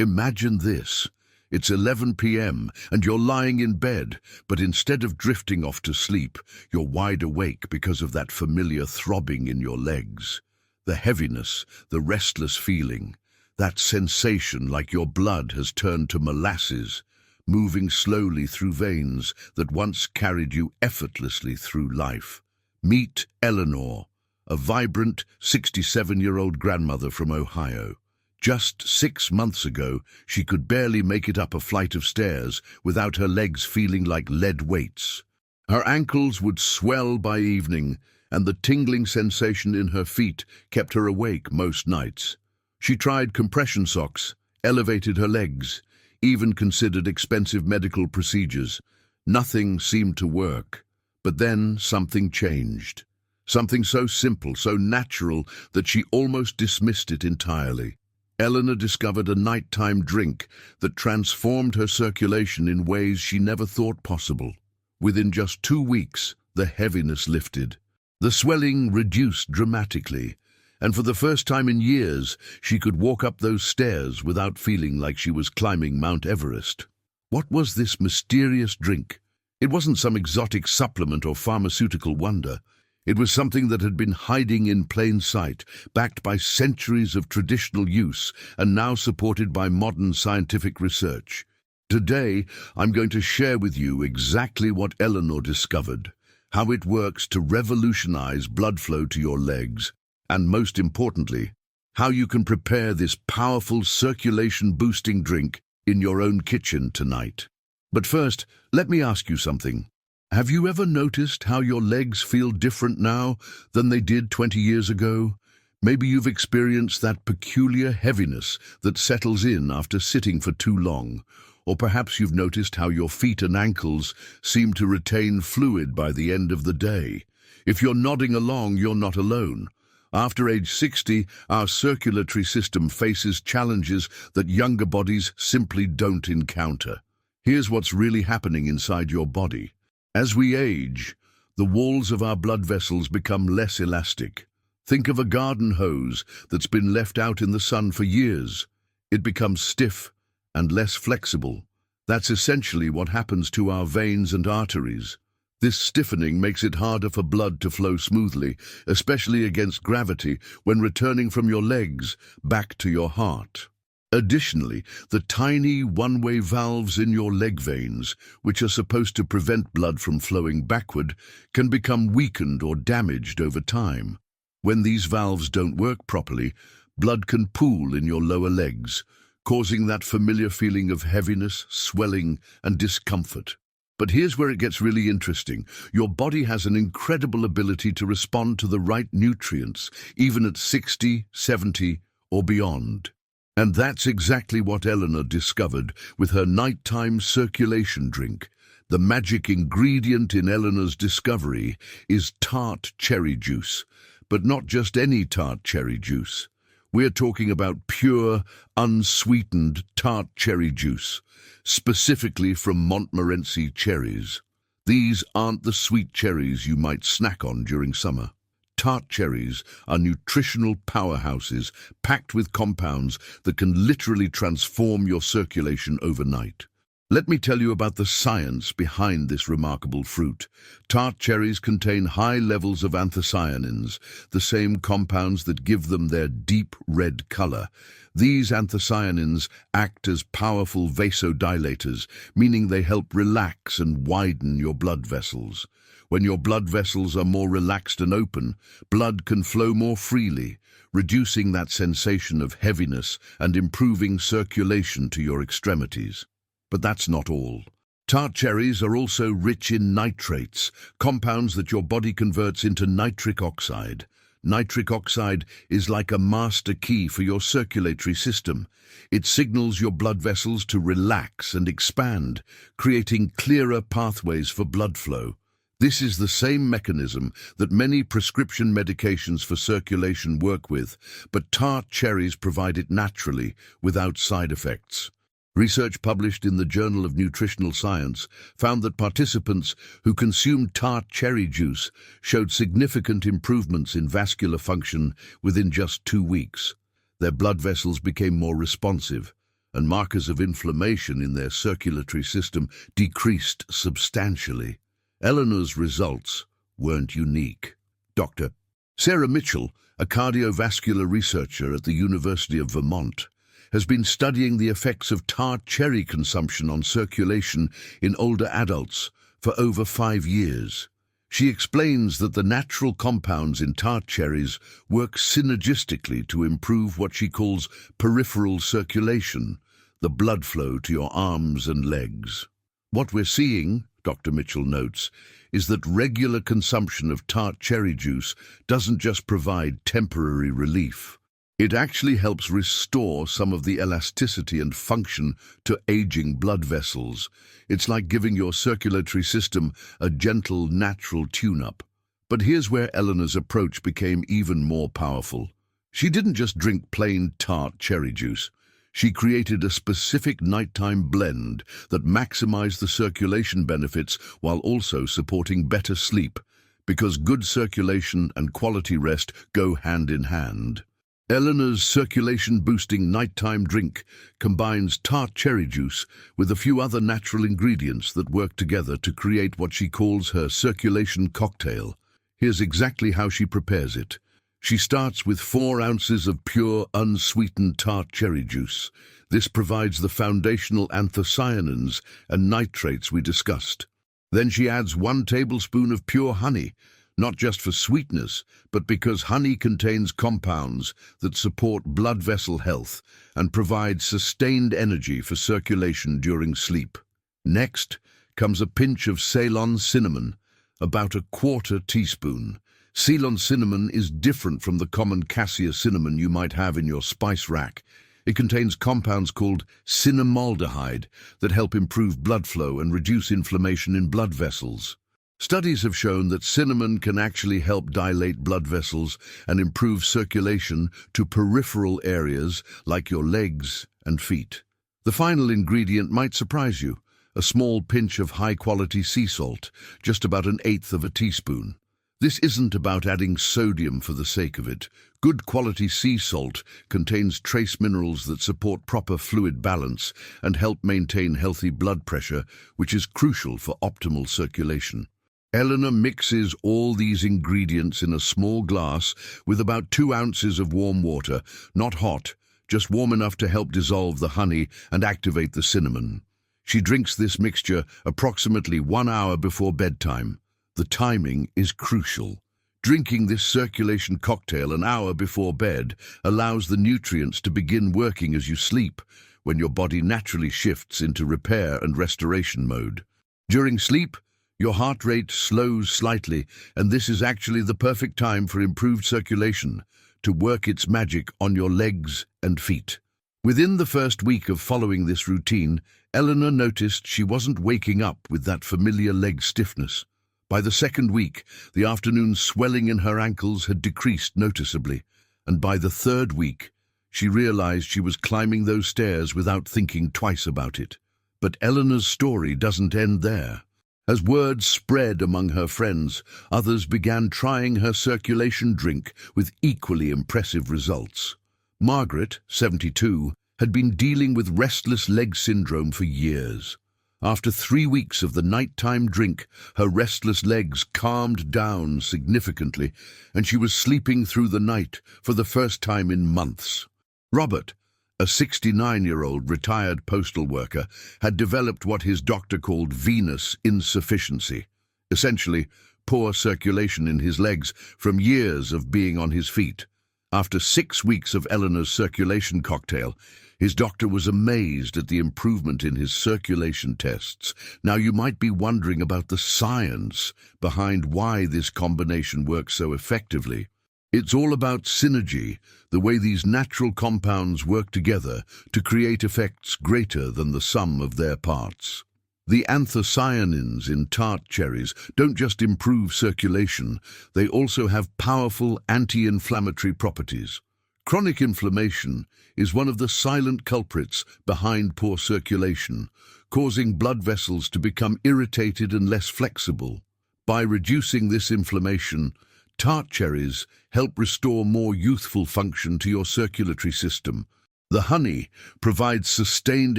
Imagine this. It's 11 p.m. and you're lying in bed, but instead of drifting off to sleep, you're wide awake because of that familiar throbbing in your legs. The heaviness, the restless feeling, that sensation like your blood has turned to molasses, moving slowly through veins that once carried you effortlessly through life. Meet Eleanor, a vibrant 67-year-old grandmother from Ohio. Just 6 months ago, she could barely make it up a flight of stairs without her legs feeling like lead weights. Her ankles would swell by evening, and the tingling sensation in her feet kept her awake most nights. She tried compression socks, elevated her legs, even considered expensive medical procedures. Nothing seemed to work. But then something changed. Something so simple, so natural, that she almost dismissed it entirely. Eleanor discovered a nighttime drink that transformed her circulation in ways she never thought possible. Within just 2 weeks, the heaviness lifted. The swelling reduced dramatically, and for the first time in years, she could walk up those stairs without feeling like she was climbing Mount Everest. What was this mysterious drink? It wasn't some exotic supplement or pharmaceutical wonder. It was something that had been hiding in plain sight, backed by centuries of traditional use and now supported by modern scientific research. Today, I'm going to share with you exactly what Eleanor discovered, how it works to revolutionize blood flow to your legs, and most importantly, how you can prepare this powerful circulation-boosting drink in your own kitchen tonight. But first, let me ask you something. Have you ever noticed how your legs feel different now than they did 20 years ago? Maybe you've experienced that peculiar heaviness that settles in after sitting for too long. Or perhaps you've noticed how your feet and ankles seem to retain fluid by the end of the day. If you're nodding along, you're not alone. After age 60, our circulatory system faces challenges that younger bodies simply don't encounter. Here's what's really happening inside your body. As we age, the walls of our blood vessels become less elastic. Think of a garden hose that's been left out in the sun for years. It becomes stiff and less flexible. That's essentially what happens to our veins and arteries. This stiffening makes it harder for blood to flow smoothly, especially against gravity when returning from your legs back to your heart. Additionally, the tiny one-way valves in your leg veins, which are supposed to prevent blood from flowing backward, can become weakened or damaged over time. When these valves don't work properly, blood can pool in your lower legs, causing that familiar feeling of heaviness, swelling, and discomfort. But here's where it gets really interesting. Your body has an incredible ability to respond to the right nutrients, even at 60, 70, or beyond. And that's exactly what Eleanor discovered with her nighttime circulation drink. The magic ingredient in Eleanor's discovery is tart cherry juice, but not just any tart cherry juice. We're talking about pure, unsweetened tart cherry juice, specifically from Montmorency cherries. These aren't the sweet cherries you might snack on during summer. Tart cherries are nutritional powerhouses packed with compounds that can literally transform your circulation overnight. Let me tell you about the science behind this remarkable fruit. Tart cherries contain high levels of anthocyanins, the same compounds that give them their deep red color. These anthocyanins act as powerful vasodilators, meaning they help relax and widen your blood vessels. When your blood vessels are more relaxed and open, blood can flow more freely, reducing that sensation of heaviness and improving circulation to your extremities. But that's not all. Tart cherries are also rich in nitrates, compounds that your body converts into nitric oxide. Nitric oxide is like a master key for your circulatory system. It signals your blood vessels to relax and expand, creating clearer pathways for blood flow. This is the same mechanism that many prescription medications for circulation work with, but tart cherries provide it naturally, without side effects. Research published in the Journal of Nutritional Science found that participants who consumed tart cherry juice showed significant improvements in vascular function within just 2 weeks. Their blood vessels became more responsive, and markers of inflammation in their circulatory system decreased substantially. Eleanor's results weren't unique. Dr. Sarah Mitchell, a cardiovascular researcher at the University of Vermont, has been studying the effects of tart cherry consumption on circulation in older adults for over 5 years. She explains that the natural compounds in tart cherries work synergistically to improve what she calls peripheral circulation, the blood flow to your arms and legs. What we're seeing, Dr. Mitchell notes, is that regular consumption of tart cherry juice doesn't just provide temporary relief. It actually helps restore some of the elasticity and function to aging blood vessels. It's like giving your circulatory system a gentle, natural tune-up. But here's where Eleanor's approach became even more powerful. She didn't just drink plain tart cherry juice. She created a specific nighttime blend that maximized the circulation benefits while also supporting better sleep, because good circulation and quality rest go hand in hand. Eleanor's circulation-boosting nighttime drink combines tart cherry juice with a few other natural ingredients that work together to create what she calls her circulation cocktail. Here's exactly how she prepares it. She starts with 4 ounces of pure, unsweetened tart cherry juice. This provides the foundational anthocyanins and nitrates we discussed. Then she adds 1 tablespoon of pure honey, not just for sweetness, but because honey contains compounds that support blood vessel health and provide sustained energy for circulation during sleep. Next comes a pinch of Ceylon cinnamon, about a 1/4 teaspoon. Ceylon cinnamon is different from the common cassia cinnamon you might have in your spice rack. It contains compounds called cinnamaldehyde that help improve blood flow and reduce inflammation in blood vessels. Studies have shown that cinnamon can actually help dilate blood vessels and improve circulation to peripheral areas like your legs and feet. The final ingredient might surprise you, a small pinch of high-quality sea salt, just about 1/8 of a teaspoon. This isn't about adding sodium for the sake of it. Good quality sea salt contains trace minerals that support proper fluid balance and help maintain healthy blood pressure, which is crucial for optimal circulation. Eleanor mixes all these ingredients in a small glass with about 2 ounces of warm water, not hot, just warm enough to help dissolve the honey and activate the cinnamon. She drinks this mixture approximately 1 hour before bedtime. The timing is crucial. Drinking this circulation cocktail an hour before bed allows the nutrients to begin working as you sleep, when your body naturally shifts into repair and restoration mode. During sleep, your heart rate slows slightly, and this is actually the perfect time for improved circulation to work its magic on your legs and feet. Within the first week of following this routine, Eleanor noticed she wasn't waking up with that familiar leg stiffness. By the second week, the afternoon swelling in her ankles had decreased noticeably, and by the third week, she realized she was climbing those stairs without thinking twice about it. But Eleanor's story doesn't end there. As word spread among her friends, others began trying her circulation drink with equally impressive results. Margaret, 72, had been dealing with restless leg syndrome for years. After 3 weeks of the nighttime drink, her restless legs calmed down significantly, and she was sleeping through the night for the first time in months. Robert, a 69-year-old retired postal worker, had developed what his doctor called venous insufficiency, essentially poor circulation in his legs from years of being on his feet. After 6 weeks of Eleanor's circulation cocktail, his doctor was amazed at the improvement in his circulation tests. Now you might be wondering about the science behind why this combination works so effectively. It's all about synergy, the way these natural compounds work together to create effects greater than the sum of their parts. The anthocyanins in tart cherries don't just improve circulation, they also have powerful anti-inflammatory properties. Chronic inflammation is one of the silent culprits behind poor circulation, causing blood vessels to become irritated and less flexible. By reducing this inflammation, tart cherries help restore more youthful function to your circulatory system. The honey provides sustained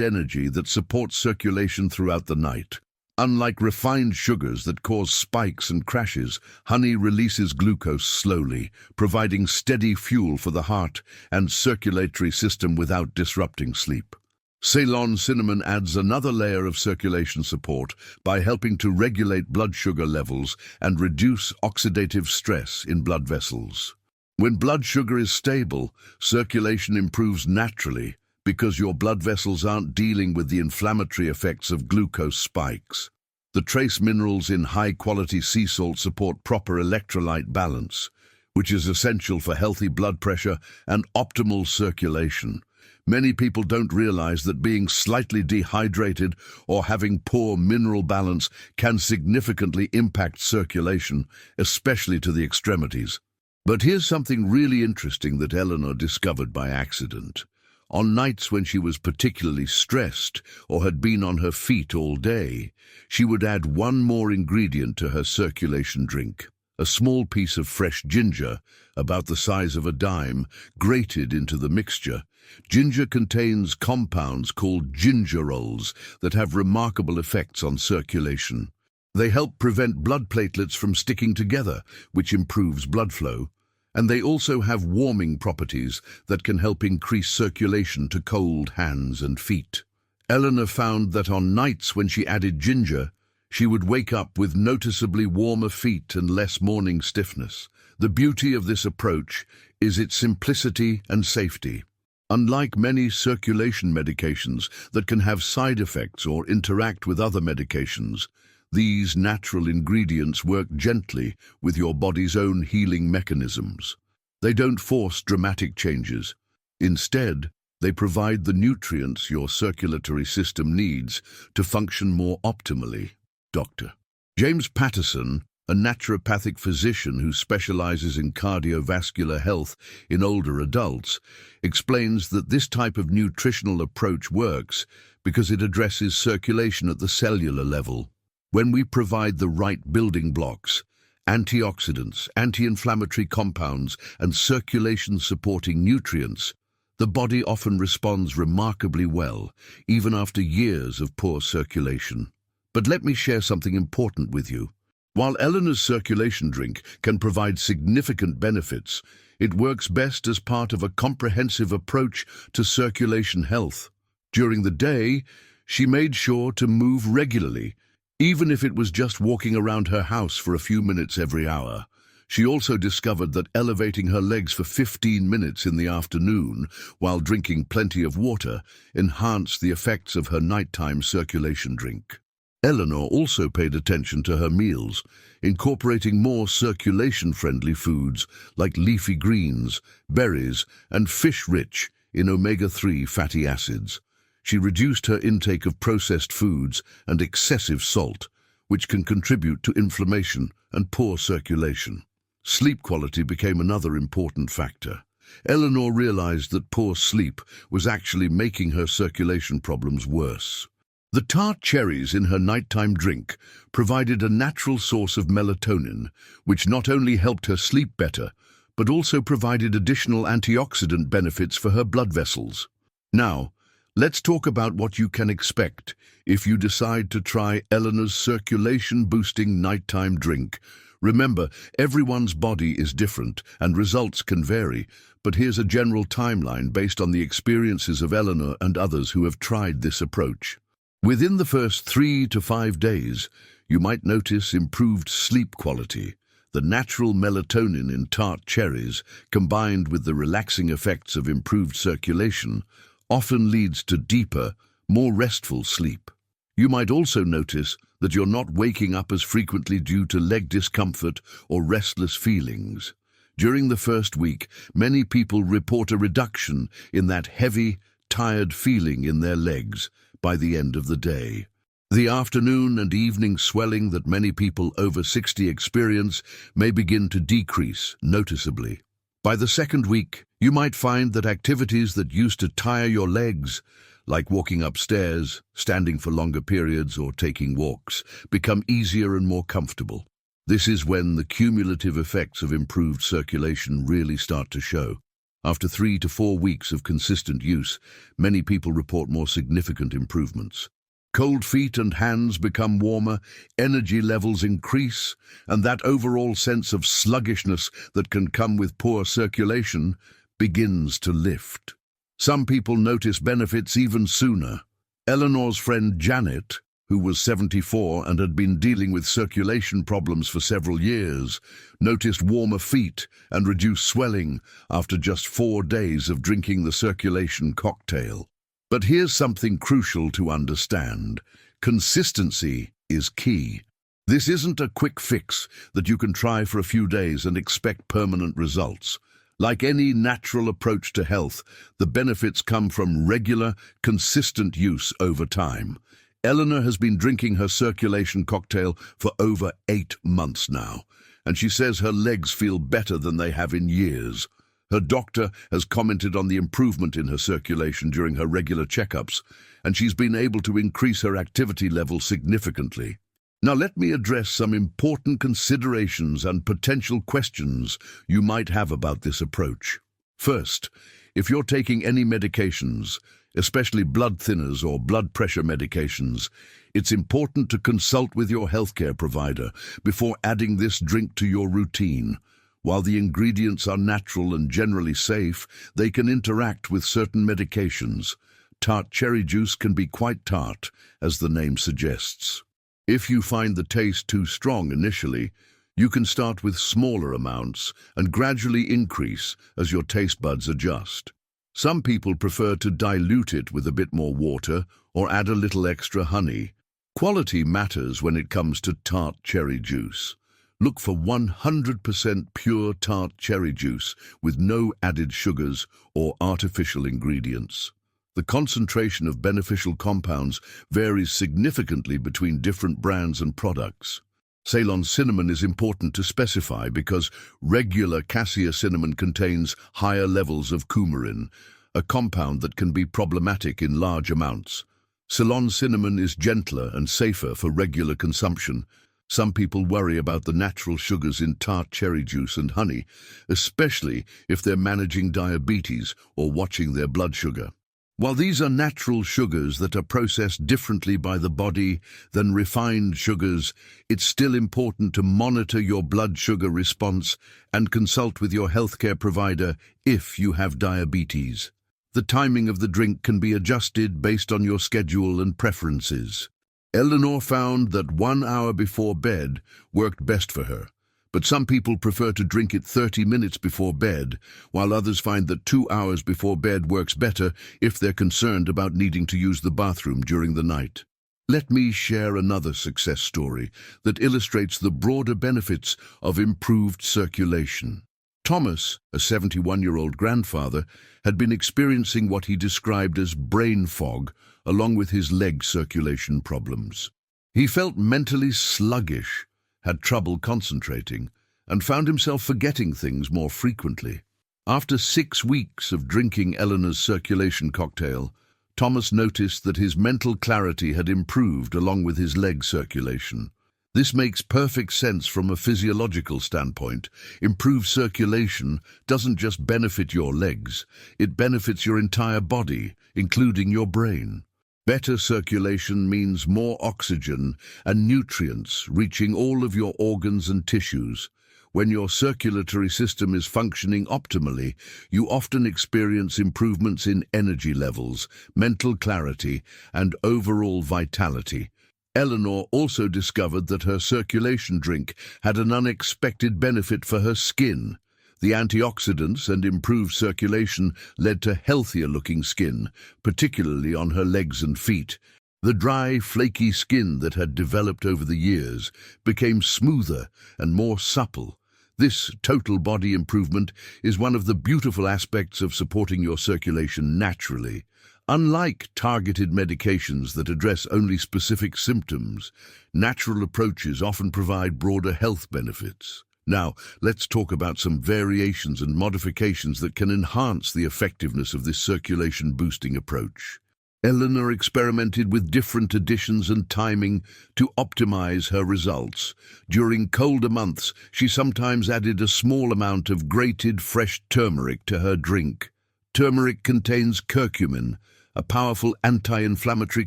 energy that supports circulation throughout the night. Unlike refined sugars that cause spikes and crashes, honey releases glucose slowly, providing steady fuel for the heart and circulatory system without disrupting sleep. Ceylon cinnamon adds another layer of circulation support by helping to regulate blood sugar levels and reduce oxidative stress in blood vessels. When blood sugar is stable, circulation improves naturally because your blood vessels aren't dealing with the inflammatory effects of glucose spikes. The trace minerals in high-quality sea salt support proper electrolyte balance, which is essential for healthy blood pressure and optimal circulation. Many people don't realize that being slightly dehydrated or having poor mineral balance can significantly impact circulation, especially to the extremities. But here's something really interesting that Eleanor discovered by accident. On nights when she was particularly stressed or had been on her feet all day, she would add one more ingredient to her circulation drink: a small piece of fresh ginger, about the size of a dime, grated into the mixture. Ginger contains compounds called gingerols that have remarkable effects on circulation. They help prevent blood platelets from sticking together, which improves blood flow. And they also have warming properties that can help increase circulation to cold hands and feet. Eleanor found that on nights when she added ginger, she would wake up with noticeably warmer feet and less morning stiffness. The beauty of this approach is its simplicity and safety. Unlike many circulation medications that can have side effects or interact with other medications, these natural ingredients work gently with your body's own healing mechanisms. They don't force dramatic changes. Instead, they provide the nutrients your circulatory system needs to function more optimally. Dr. James Patterson, a naturopathic physician who specializes in cardiovascular health in older adults, explains that this type of nutritional approach works because it addresses circulation at the cellular level. When we provide the right building blocks, antioxidants, anti-inflammatory compounds, and circulation-supporting nutrients, the body often responds remarkably well, even after years of poor circulation. But let me share something important with you. While Eleanor's circulation drink can provide significant benefits, it works best as part of a comprehensive approach to circulation health. During the day, she made sure to move regularly, even if it was just walking around her house for a few minutes every hour. She also discovered that elevating her legs for 15 minutes in the afternoon while drinking plenty of water enhanced the effects of her nighttime circulation drink. Eleanor also paid attention to her meals, incorporating more circulation-friendly foods like leafy greens, berries, and fish rich in omega-3 fatty acids. She reduced her intake of processed foods and excessive salt, which can contribute to inflammation and poor circulation. Sleep quality became another important factor. Eleanor realized that poor sleep was actually making her circulation problems worse. The tart cherries in her nighttime drink provided a natural source of melatonin, which not only helped her sleep better, but also provided additional antioxidant benefits for her blood vessels. Now, let's talk about what you can expect if you decide to try Eleanor's circulation-boosting nighttime drink. Remember, everyone's body is different and results can vary, but here's a general timeline based on the experiences of Eleanor and others who have tried this approach. Within the first 3 to 5 days, you might notice improved sleep quality. The natural melatonin in tart cherries, combined with the relaxing effects of improved circulation, often leads to deeper, more restful sleep. You might also notice that you're not waking up as frequently due to leg discomfort or restless feelings. During the first week, many people report a reduction in that heavy, tired feeling in their legs by the end of the day. The afternoon and evening swelling that many people over 60 experience may begin to decrease noticeably. By the second week, you might find that activities that used to tire your legs, like walking upstairs, standing for longer periods, or taking walks, become easier and more comfortable. This is when the cumulative effects of improved circulation really start to show. After 3 to 4 weeks of consistent use, many people report more significant improvements. Cold feet and hands become warmer, energy levels increase, and that overall sense of sluggishness that can come with poor circulation begins to lift. Some people notice benefits even sooner. Eleanor's friend Janet, who was 74 and had been dealing with circulation problems for several years, noticed warmer feet and reduced swelling after just 4 days of drinking the circulation cocktail. But here's something crucial to understand. Consistency is key. This isn't a quick fix that you can try for a few days and expect permanent results. Like any natural approach to health, the benefits come from regular, consistent use over time. Eleanor has been drinking her circulation cocktail for over 8 months now, and she says her legs feel better than they have in years. Her doctor has commented on the improvement in her circulation during her regular checkups, and she's been able to increase her activity level significantly. Now let me address some important considerations and potential questions you might have about this approach. First, if you're taking any medications, especially blood thinners or blood pressure medications, it's important to consult with your healthcare provider before adding this drink to your routine. While the ingredients are natural and generally safe, they can interact with certain medications. Tart cherry juice can be quite tart, as the name suggests. If you find the taste too strong initially, you can start with smaller amounts and gradually increase as your taste buds adjust. Some people prefer to dilute it with a bit more water or add a little extra honey. Quality matters when it comes to tart cherry juice. Look for 100% pure tart cherry juice with no added sugars or artificial ingredients. The concentration of beneficial compounds varies significantly between different brands and products. Ceylon cinnamon is important to specify because regular cassia cinnamon contains higher levels of coumarin, a compound that can be problematic in large amounts. Ceylon cinnamon is gentler and safer for regular consumption. Some people worry about the natural sugars in tart cherry juice and honey, especially if they're managing diabetes or watching their blood sugar. While these are natural sugars that are processed differently by the body than refined sugars, it's still important to monitor your blood sugar response and consult with your healthcare provider if you have diabetes. The timing of the drink can be adjusted based on your schedule and preferences. Eleanor found that 1 hour before bed worked best for her, but some people prefer to drink it 30 minutes before bed, while others find that 2 hours before bed works better if they're concerned about needing to use the bathroom during the night. Let me share another success story that illustrates the broader benefits of improved circulation. Thomas, a 71-year-old grandfather, had been experiencing what he described as brain fog, along with his leg circulation problems. He felt mentally sluggish, had trouble concentrating, and found himself forgetting things more frequently. After 6 weeks of drinking Eleanor's circulation cocktail, Thomas noticed that his mental clarity had improved along with his leg circulation. This makes perfect sense from a physiological standpoint. Improved circulation doesn't just benefit your legs, it benefits your entire body, including your brain. Better circulation means more oxygen and nutrients reaching all of your organs and tissues. When your circulatory system is functioning optimally, you often experience improvements in energy levels, mental clarity, and overall vitality. Eleanor also discovered that her circulation drink had an unexpected benefit for her skin. The antioxidants and improved circulation led to healthier-looking skin, particularly on her legs and feet. The dry, flaky skin that had developed over the years became smoother and more supple. This total body improvement is one of the beautiful aspects of supporting your circulation naturally. Unlike targeted medications that address only specific symptoms, natural approaches often provide broader health benefits. Now, let's talk about some variations and modifications that can enhance the effectiveness of this circulation-boosting approach. Eleanor experimented with different additions and timing to optimize her results. During colder months, she sometimes added a small amount of grated fresh turmeric to her drink. Turmeric contains curcumin, a powerful anti-inflammatory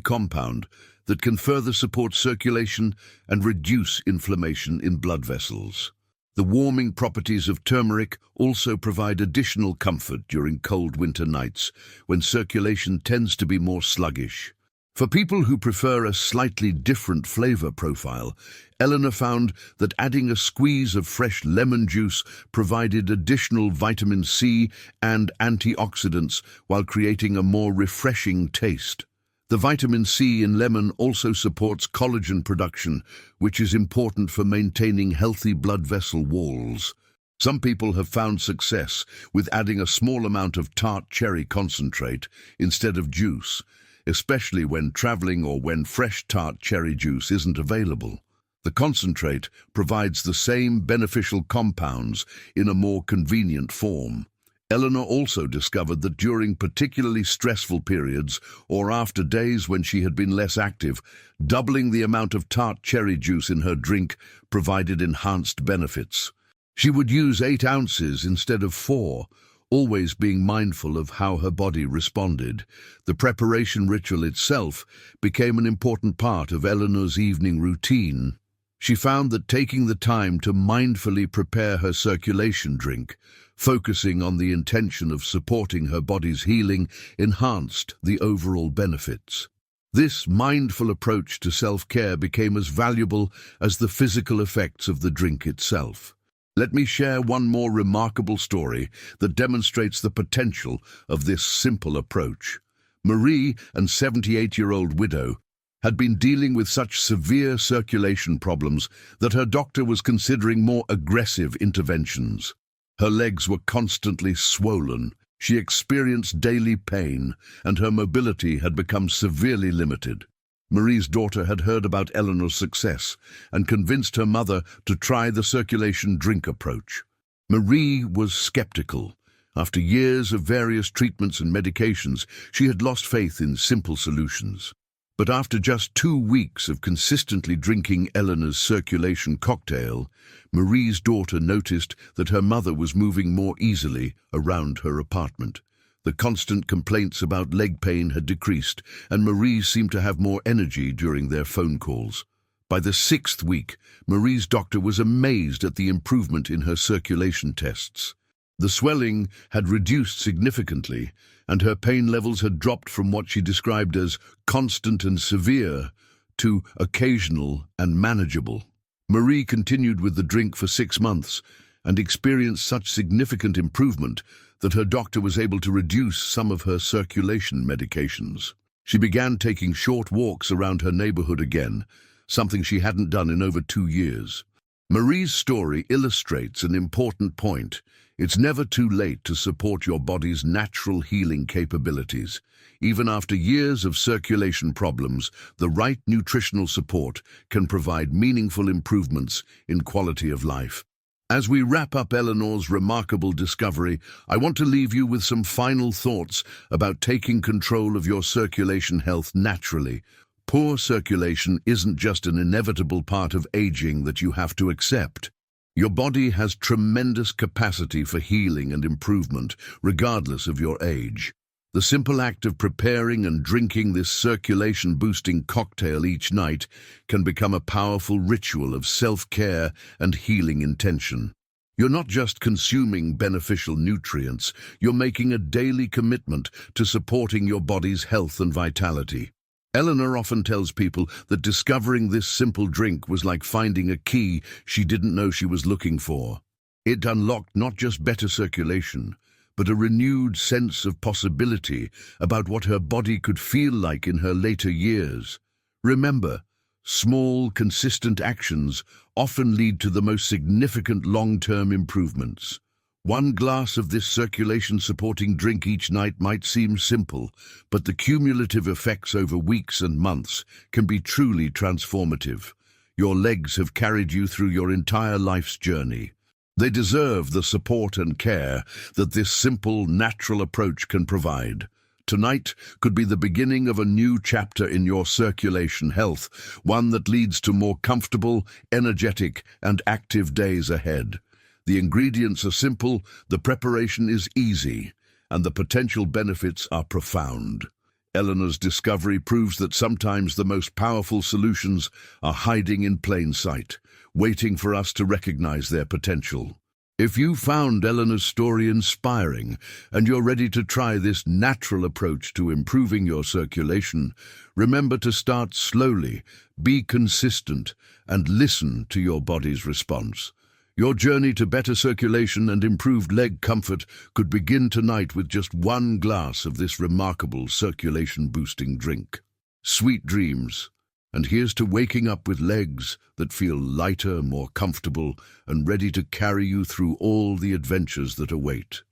compound that can further support circulation and reduce inflammation in blood vessels. The warming properties of turmeric also provide additional comfort during cold winter nights, when circulation tends to be more sluggish. For people who prefer a slightly different flavor profile, Eleanor found that adding a squeeze of fresh lemon juice provided additional vitamin C and antioxidants while creating a more refreshing taste. The vitamin C in lemon also supports collagen production, which is important for maintaining healthy blood vessel walls. Some people have found success with adding a small amount of tart cherry concentrate instead of juice, especially when traveling or when fresh tart cherry juice isn't available. The concentrate provides the same beneficial compounds in a more convenient form. Eleanor also discovered that during particularly stressful periods or after days when she had been less active, doubling the amount of tart cherry juice in her drink provided enhanced benefits. She would use 8 ounces instead of 4, always being mindful of how her body responded. The preparation ritual itself became an important part of Eleanor's evening routine. She found that taking the time to mindfully prepare her circulation drink, focusing on the intention of supporting her body's healing, enhanced the overall benefits. This mindful approach to self-care became as valuable as the physical effects of the drink itself. Let me share one more remarkable story that demonstrates the potential of this simple approach. Marie, an 78-year-old widow, had been dealing with such severe circulation problems that her doctor was considering more aggressive interventions. Her legs were constantly swollen, she experienced daily pain, and her mobility had become severely limited. Marie's daughter had heard about Eleanor's success and convinced her mother to try the circulation drink approach. Marie was skeptical. After years of various treatments and medications, she had lost faith in simple solutions. But after just 2 weeks of consistently drinking Eleanor's circulation cocktail, Marie's daughter noticed that her mother was moving more easily around her apartment. The constant complaints about leg pain had decreased, and Marie seemed to have more energy during their phone calls. By the 6th week, Marie's doctor was amazed at the improvement in her circulation tests. The swelling had reduced significantly, and her pain levels had dropped from what she described as constant and severe to occasional and manageable. Marie continued with the drink for 6 months and experienced such significant improvement that her doctor was able to reduce some of her circulation medications. She began taking short walks around her neighborhood again, something she hadn't done in over 2 years. Marie's story illustrates an important point. It's never too late to support your body's natural healing capabilities. Even after years of circulation problems, the right nutritional support can provide meaningful improvements in quality of life. As we wrap up Eleanor's remarkable discovery, I want to leave you with some final thoughts about taking control of your circulation health naturally. Poor circulation isn't just an inevitable part of aging that you have to accept. Your body has tremendous capacity for healing and improvement, regardless of your age. The simple act of preparing and drinking this circulation-boosting cocktail each night can become a powerful ritual of self-care and healing intention. You're not just consuming beneficial nutrients, you're making a daily commitment to supporting your body's health and vitality. Eleanor often tells people that discovering this simple drink was like finding a key she didn't know she was looking for. It unlocked not just better circulation, but a renewed sense of possibility about what her body could feel like in her later years. Remember, small, consistent actions often lead to the most significant long-term improvements. 1 glass of this circulation-supporting drink each night might seem simple, but the cumulative effects over weeks and months can be truly transformative. Your legs have carried you through your entire life's journey. They deserve the support and care that this simple, natural approach can provide. Tonight could be the beginning of a new chapter in your circulation health, one that leads to more comfortable, energetic, and active days ahead. The ingredients are simple, the preparation is easy, and the potential benefits are profound. Eleanor's discovery proves that sometimes the most powerful solutions are hiding in plain sight, waiting for us to recognize their potential. If you found Eleanor's story inspiring and you're ready to try this natural approach to improving your circulation, remember to start slowly, be consistent, and listen to your body's response. Your journey to better circulation and improved leg comfort could begin tonight with just one glass of this remarkable circulation-boosting drink. Sweet dreams. And here's to waking up with legs that feel lighter, more comfortable, and ready to carry you through all the adventures that await.